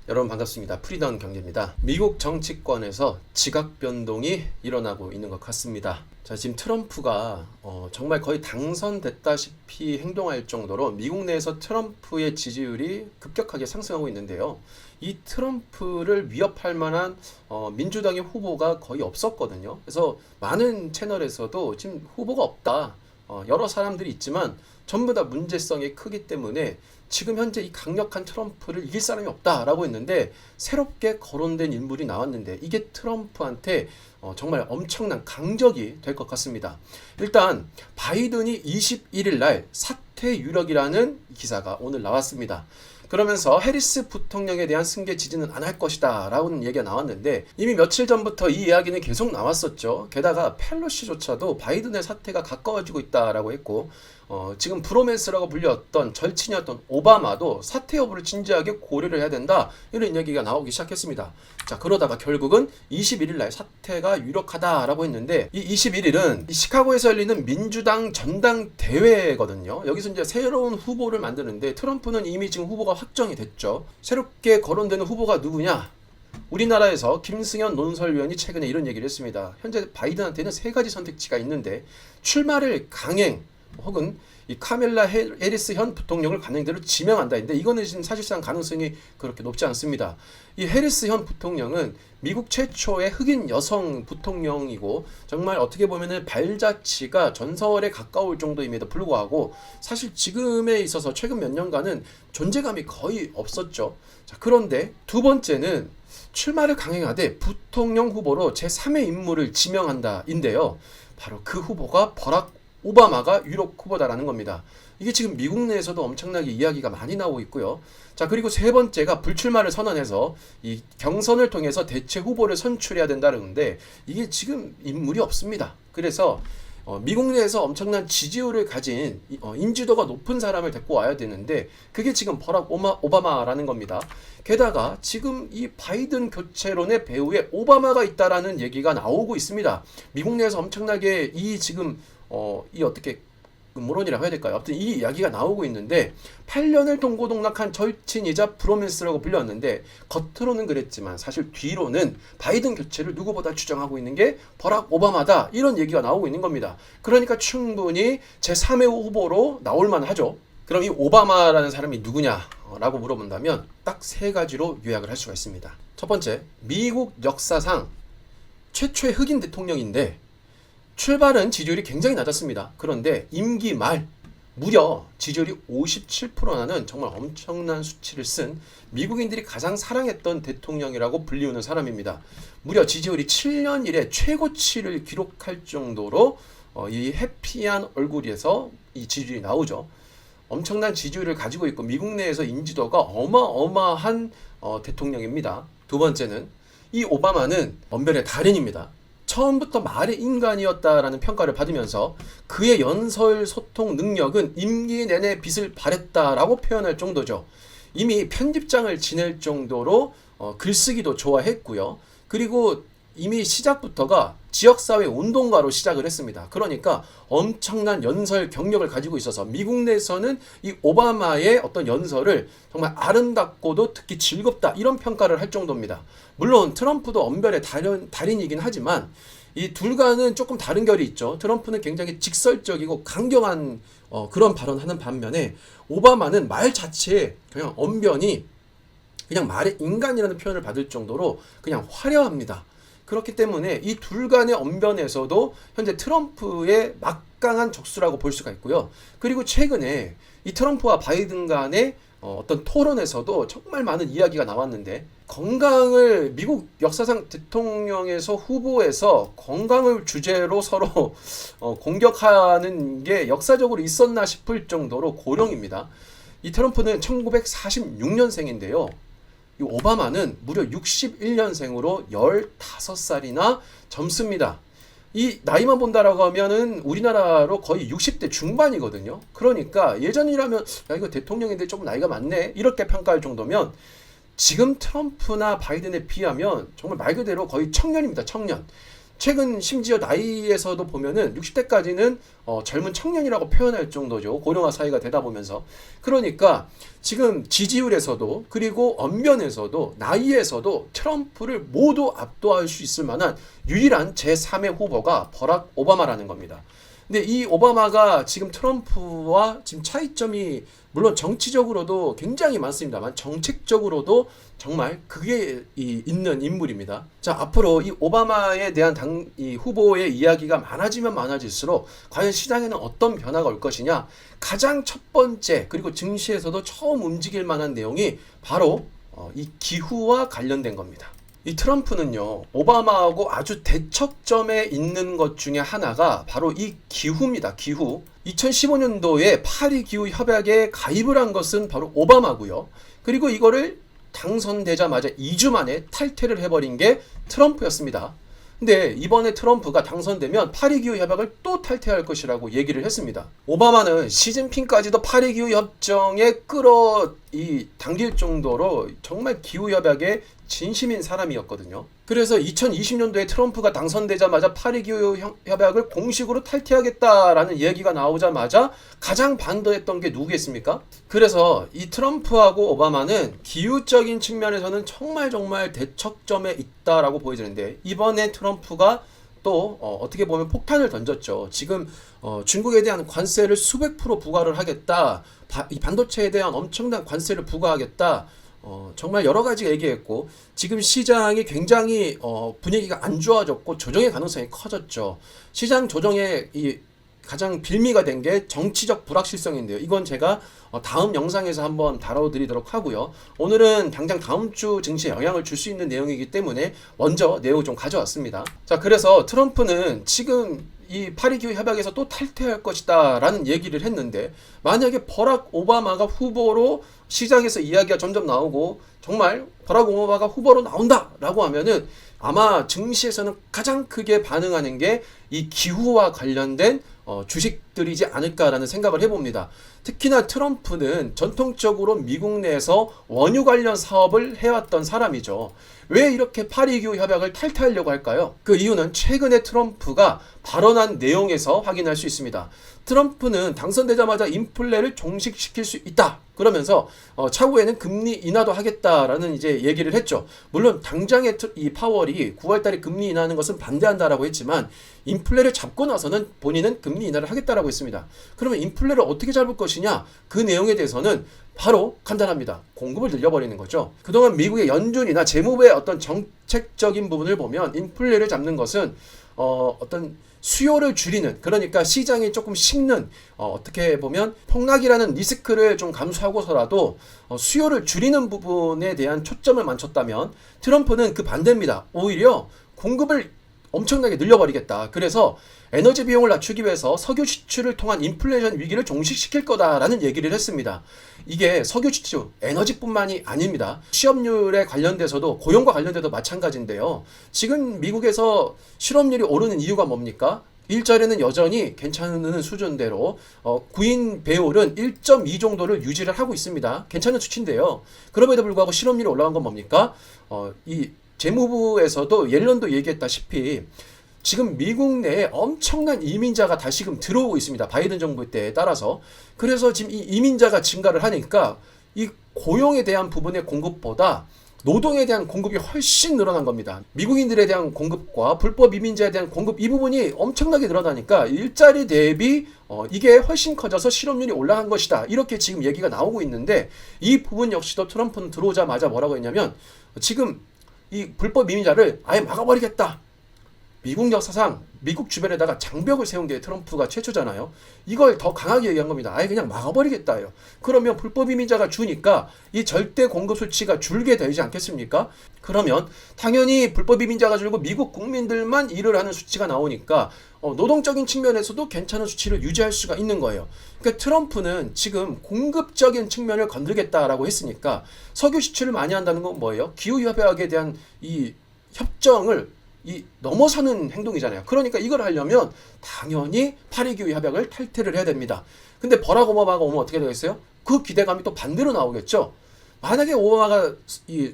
여러분 반갑습니다. 프리다운 경제입니다. 미국 정치권에서 지각 변동이 일어나고 있는 것 같습니다. 자, 지금 트럼프가 정말 거의 당선됐다시피 행동할 정도로 미국 내에서 트럼프의 지지율이 급격하게 상승하고 있는데요. 이 트럼프를 위협할 만한 민주당의 후보가 거의 없었거든요. 그래서 많은 채널에서도 지금 후보가 없다. 여러 사람들이 있지만 전부 다 문제성이 크기 때문에 지금 현재 이 강력한 트럼프를 이길 사람이 없다라고 했는데, 새롭게 거론된 인물이 나왔는데 이게 트럼프한테 정말 엄청난 강적이 될 것 같습니다. 일단 바이든이 21일 날 사퇴 유력이라는 기사가 오늘 나왔습니다. 그러면서 해리스 부통령에 대한 승계 지지는 안 할 것이다 라는 얘기가 나왔는데, 이미 며칠 전부터 이 이야기는 계속 나왔었죠. 게다가 펠로시조차도 바이든의 사퇴가 가까워지고 있다라고 했고, 지금 브로맨스라고 불렸던 절친이었던 오바마도 사퇴 여부를 진지하게 고려를 해야 된다, 이런 얘기가 나오기 시작했습니다. 자, 그러다가 결국은 21일 날 사퇴가 유력하다라고 했는데, 이 21일은 시카고에서 열리는 민주당 전당대회거든요. 여기서 이제 새로운 후보를 만드는데, 트럼프는 이미 지금 후보가 확정이 됐죠. 새롭게 거론되는 후보가 누구냐? 우리나라에서 김승현 논설위원이 최근에 이런 얘기를 했습니다. 현재 바이든한테는 세 가지 선택지가 있는데, 출마를 강행 혹은 이 카멜라 해리스 현 부통령을 가능대로 지명한다. 근데 이거는 지금 사실상 가능성이 그렇게 높지 않습니다. 이 해리스 현 부통령은 미국 최초의 흑인 여성 부통령이고, 정말 어떻게 보면은 발자취가 전설에 가까울 정도임에도 불구하고 사실 지금에 있어서 최근 몇 년간은 존재감이 거의 없었죠. 자, 그런데 두 번째는 출마를 강행하되 부통령 후보로 제3의 인물을 지명한다인데요. 바로 그 후보가 버락 오바마가 유력 후보다라는 겁니다. 이게 지금 미국 내에서도 엄청나게 이야기가 많이 나오고 있고요. 자, 그리고 세 번째가 불출마를 선언해서 이 경선을 통해서 대체 후보를 선출해야 된다는데, 이게 지금 인물이 없습니다. 그래서 미국 내에서 엄청난 지지율을 가진 인지도가 높은 사람을 데리고 와야 되는데, 그게 지금 버락 오바마라는 겁니다. 게다가 지금 이 바이든 교체론의 배후에 오바마가 있다라는 얘기가 나오고 있습니다. 미국 내에서 엄청나게 이 지금 이 어떻게 음모론이라고 해야 될까요? 아무튼 이 이야기가 나오고 있는데, 8년을 동고동락한 절친이자 브로맨스라고 불렸는데, 겉으로는 그랬지만 사실 뒤로는 바이든 교체를 누구보다 추정하고 있는 게 버락 오바마다, 이런 얘기가 나오고 있는 겁니다. 그러니까 충분히 제3의 후보로 나올 만하죠. 그럼 이 오바마라는 사람이 누구냐라고 물어본다면 딱 세 가지로 요약을 할 수가 있습니다. 첫 번째, 미국 역사상 최초의 흑인 대통령인데 출발은 지지율이 굉장히 낮았습니다. 그런데 임기 말 무려 지지율이 57%라는 정말 엄청난 수치를 쓴 미국인들이 가장 사랑했던 대통령이라고 불리우는 사람입니다. 무려 지지율이 7년 이래 최고치를 기록할 정도로 이 해피한 얼굴에서 이 지지율이 나오죠. 엄청난 지지율을 가지고 있고 미국 내에서 인지도가 어마어마한 대통령입니다. 두 번째는 이 오바마는 언변의 달인입니다. 처음부터 말의 인간이었다라는 평가를 받으면서 그의 연설 소통 능력은 임기 내내 빛을 발했다라고 표현할 정도죠. 이미 편집장을 지낼 정도로 글쓰기도 좋아했고요. 그리고 이미 시작부터가 지역사회 운동가로 시작을 했습니다. 그러니까 엄청난 연설 경력을 가지고 있어서 미국 내에서는 이 오바마의 어떤 연설을 정말 아름답고도 듣기 즐겁다, 이런 평가를 할 정도입니다. 물론 트럼프도 언변의 달인이긴 하지만 이 둘과는 조금 다른 결이 있죠. 트럼프는 굉장히 직설적이고 강경한 그런 발언하는 반면에, 오바마는 말 자체에 그냥 언변이 그냥 말의 인간이라는 표현을 받을 정도로 그냥 화려합니다. 그렇기 때문에 이 둘 간의 언변에서도 현재 트럼프의 막강한 적수라고 볼 수가 있고요. 그리고 최근에 이 트럼프와 바이든 간의 어떤 토론에서도 정말 많은 이야기가 나왔는데, 건강을 미국 역사상 대통령에서 후보에서 건강을 주제로 서로 공격하는 게 역사적으로 있었나 싶을 정도로 고령입니다. 이 트럼프는 1946년생인데요. 이 오바마는 무려 61년생으로 15살이나 젊습니다. 이 나이만 본다라고 하면은 우리나라로 거의 60대 중반이거든요. 그러니까 예전이라면 야, 이거 대통령인데 조금 나이가 많네, 이렇게 평가할 정도면, 지금 트럼프나 바이든에 비하면 정말 말 그대로 거의 청년입니다. 청년. 최근 심지어 나이에서도 보면은 60대까지는 젊은 청년이라고 표현할 정도죠. 고령화 사회가 되다 보면서. 그러니까 지금 지지율에서도 그리고 언변에서도 나이에서도 트럼프를 모두 압도할 수 있을 만한 유일한 제3의 후보가 버락 오바마라는 겁니다. 근데 이 오바마가 지금 트럼프와 지금 차이점이 물론 정치적으로도 굉장히 많습니다만 정책적으로도 정말 그게 있는 인물입니다. 자, 앞으로 이 오바마에 대한 이 후보의 이야기가 많아지면 많아질수록 과연 시장에는 어떤 변화가 올 것이냐, 가장 첫 번째 그리고 증시에서도 처음 움직일 만한 내용이 바로 이 기후와 관련된 겁니다. 이 트럼프는요, 오바마하고 아주 대척점에 있는 것 중에 하나가 바로 이 기후입니다. 기후. 2015년도에 파리 기후 협약에 가입을 한 것은 바로 오바마고요. 그리고 이거를 당선되자마자 2주 만에 탈퇴를 해버린 게 트럼프였습니다. 근데 이번에 트럼프가 당선되면 파리 기후 협약을 또 탈퇴할 것이라고 얘기를 했습니다. 오바마는 시진핑까지도 파리 기후 협정에 당길 정도로 정말 기후 협약에 진심인 사람이었거든요. 그래서 2020년도에 트럼프가 당선되자마자 파리 기후 협약을 공식으로 탈퇴하겠다라는 얘기가 나오자마자 가장 반대했던 게 누구겠습니까? 그래서 이 트럼프하고 오바마는 기후적인 측면에서는 정말 대척점에 있다라고 보여지는데, 이번에 트럼프가 또 어떻게 보면 폭탄을 던졌죠. 지금 중국에 대한 관세를 수백 프로 부과를 하겠다. 이 반도체에 대한 엄청난 관세를 부과하겠다. 정말 여러 가지 얘기했고, 지금 시장이 굉장히 분위기가 안 좋아졌고 조정의 가능성이 커졌죠. 시장 조정의 가장 빌미가 된 게 정치적 불확실성인데요. 이건 제가 다음 영상에서 한번 다뤄드리도록 하고요. 오늘은 당장 다음 주 증시에 영향을 줄 수 있는 내용이기 때문에 먼저 내용을 좀 가져왔습니다. 자, 그래서 트럼프는 지금 이 파리 기후 협약에서 또 탈퇴할 것이다 라는 얘기를 했는데, 만약에 버락 오바마가 후보로 시장에서 이야기가 점점 나오고 정말 버락 오바마가 후보로 나온다 라고 하면은 아마 증시에서는 가장 크게 반응하는 게 이 기후와 관련된 주식들이지 않을까라는 생각을 해봅니다. 특히나 트럼프는 전통적으로 미국 내에서 원유 관련 사업을 해왔던 사람이죠. 왜 이렇게 파리 기후 협약을 탈퇴하려고 할까요? 그 이유는 최근에 트럼프가 발언한 내용에서 확인할 수 있습니다. 트럼프는 당선되자마자 인플레를 종식시킬 수 있다. 그러면서 차후에는 금리 인하도 하겠다라는 이제 얘기를 했죠. 물론 당장의 이 파월이 9월달에 금리 인하하는 것은 반대한다라고 했지만 인플레를 잡고 나서는 본인은 금리 인하를 하겠다라고 했습니다. 그러면 인플레를 어떻게 잡을 것이냐? 그 내용에 대해서는 바로 간단합니다. 공급을 늘려버리는 거죠. 그동안 미국의 연준이나 재무부의 어떤 정책적인 부분을 보면 인플레를 잡는 것은 어떤 수요를 줄이는, 그러니까 시장이 조금 식는, 어떻게 보면 폭락이라는 리스크를 좀 감수하고서라도 수요를 줄이는 부분에 대한 초점을 맞췄다면, 트럼프는 그 반대입니다. 오히려 공급을 엄청나게 늘려버리겠다. 그래서 에너지 비용을 낮추기 위해서 석유 지출을 통한 인플레이션 위기를 종식시킬 거다라는 얘기를 했습니다. 이게 석유 지출, 에너지뿐만이 아닙니다. 취업률에 관련돼서도, 고용과 관련돼도 마찬가지인데요. 지금 미국에서 실업률이 오르는 이유가 뭡니까? 일자리는 여전히 괜찮은 수준대로 구인 배율은 1.2 정도를 유지를 하고 있습니다. 괜찮은 수치인데요. 그럼에도 불구하고 실업률이 올라간 건 뭡니까? 이 재무부에서도 옐런도 얘기했다시피 지금 미국 내에 엄청난 이민자가 다시금 들어오고 있습니다. 바이든 정부 때에 따라서. 그래서 지금 이 이민자가 증가를 하니까 이 고용에 대한 부분의 공급보다 노동에 대한 공급이 훨씬 늘어난 겁니다. 미국인들에 대한 공급과 불법 이민자에 대한 공급, 이 부분이 엄청나게 늘어나니까 일자리 대비 이게 훨씬 커져서 실업률이 올라간 것이다. 이렇게 지금 얘기가 나오고 있는데, 이 부분 역시도 트럼프는 들어오자마자 뭐라고 했냐면, 지금 이 불법 이민자를 아예 막아버리겠다. 미국 역사상 미국 주변에다가 장벽을 세운 게 트럼프가 최초잖아요. 이걸 더 강하게 얘기한 겁니다. 아예 그냥 막아버리겠다요. 그러면 불법 이민자가 주니까 이 절대 공급 수치가 줄게 되지 않겠습니까? 그러면 당연히 불법 이민자가 줄고 미국 국민들만 일을 하는 수치가 나오니까 노동적인 측면에서도 괜찮은 수치를 유지할 수가 있는 거예요. 그러니까 트럼프는 지금 공급적인 측면을 건들겠다라고 했으니까 석유 지출을 많이 한다는 건 뭐예요? 기후협약에 대한 이 협정을 넘어서는 행동이잖아요. 그러니까 이걸 하려면 당연히 파리 기후 협약을 탈퇴를 해야 됩니다. 근데 버락 오바마가 오면 어떻게 되겠어요? 그 기대감이 또 반대로 나오겠죠. 만약에 오바마가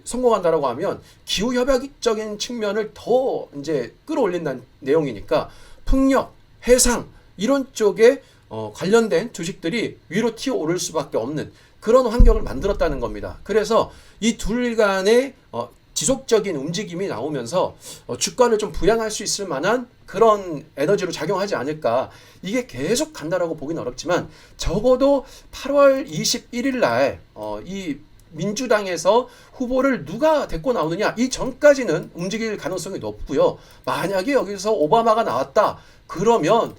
성공한다라고 하면 기후 협약적인 측면을 더 이제 끌어올린다는 내용이니까 풍력, 해상 이런 쪽에 관련된 주식들이 위로 튀어오를 수밖에 없는 그런 환경을 만들었다는 겁니다. 그래서 이 둘 간의 지속적인 움직임이 나오면서 주가를 좀 부양할 수 있을 만한 그런 에너지로 작용하지 않을까. 이게 계속 간다라고 보기는 어렵지만 적어도 8월 21일 날 이 민주당에서 후보를 누가 데리고 나오느냐 이 전까지는 움직일 가능성이 높고요. 만약에 여기서 오바마가 나왔다 그러면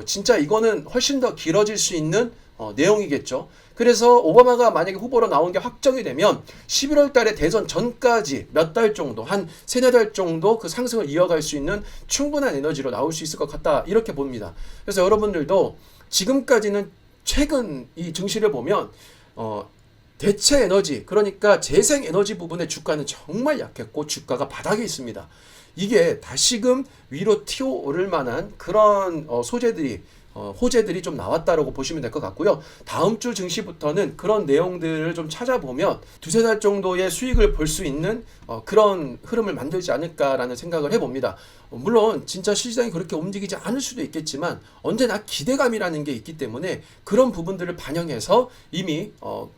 진짜 이거는 훨씬 더 길어질 수 있는 내용이겠죠. 그래서 오바마가 만약에 후보로 나온 게 확정이 되면 11월 달에 대선 전까지 몇 달 정도, 한 3-4달 정도 그 상승을 이어갈 수 있는 충분한 에너지로 나올 수 있을 것 같다. 이렇게 봅니다. 그래서 여러분들도 지금까지는 최근 이 증시를 보면 대체 에너지, 그러니까 재생 에너지 부분의 주가는 정말 약했고 주가가 바닥에 있습니다. 이게 다시금 위로 튀어오를 만한 그런 호재들이 좀 나왔다라고 보시면 될 것 같고요. 다음 주 증시부터는 그런 내용들을 좀 찾아보면 2-3달 정도의 수익을 볼 수 있는 그런 흐름을 만들지 않을까라는 생각을 해봅니다. 물론 진짜 시장이 그렇게 움직이지 않을 수도 있겠지만 언제나 기대감이라는 게 있기 때문에 그런 부분들을 반영해서 이미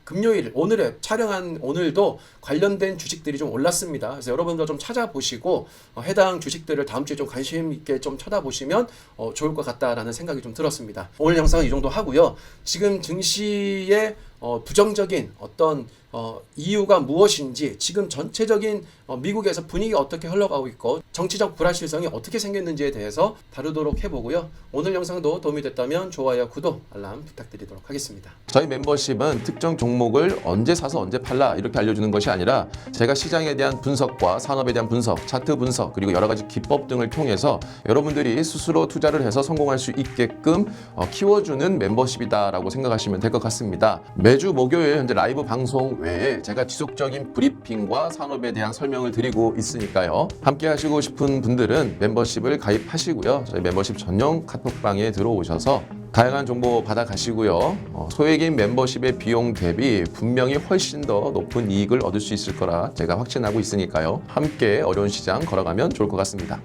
금요일 오늘에 촬영한 오늘도 관련된 주식들이 좀 올랐습니다. 그래서 여러분도 좀 찾아보시고 해당 주식들을 다음 주에 좀 관심 있게 좀 쳐다보시면 좋을 것 같다라는 생각이 좀 들었습니다. 오늘 영상은 이 정도 하고요. 지금 증시의 부정적인 어떤 이유가 무엇인지, 지금 전체적인 미국에서 분위기가 어떻게 흘러가고 있고 정치적 불확실성이 어떻게 생겼는지에 대해서 다루도록 해보고요. 오늘 영상도 도움이 됐다면 좋아요, 구독, 알람 부탁드리도록 하겠습니다. 저희 멤버십은 특정 종목을 언제 사서 언제 팔라 이렇게 알려주는 것이 아니라 제가 시장에 대한 분석과 산업에 대한 분석, 차트 분석, 그리고 여러 가지 기법 등을 통해서 여러분들이 스스로 투자를 해서 성공할 수 있게끔 키워주는 멤버십이다라고 생각하시면 될 것 같습니다. 매주 목요일 현재 라이브 방송 외에 제가 지속적인 브리핑과 산업에 대한 설명을 드리고 있으니까요. 함께 하시고 싶은 분들은 멤버십을 가입하시고요. 저희 멤버십 전용 카톡방에 들어오셔서 다양한 정보 받아가시고요. 소액인 멤버십의 비용 대비 분명히 훨씬 더 높은 이익을 얻을 수 있을 거라 제가 확신하고 있으니까요. 함께 어려운 시장 걸어가면 좋을 것 같습니다.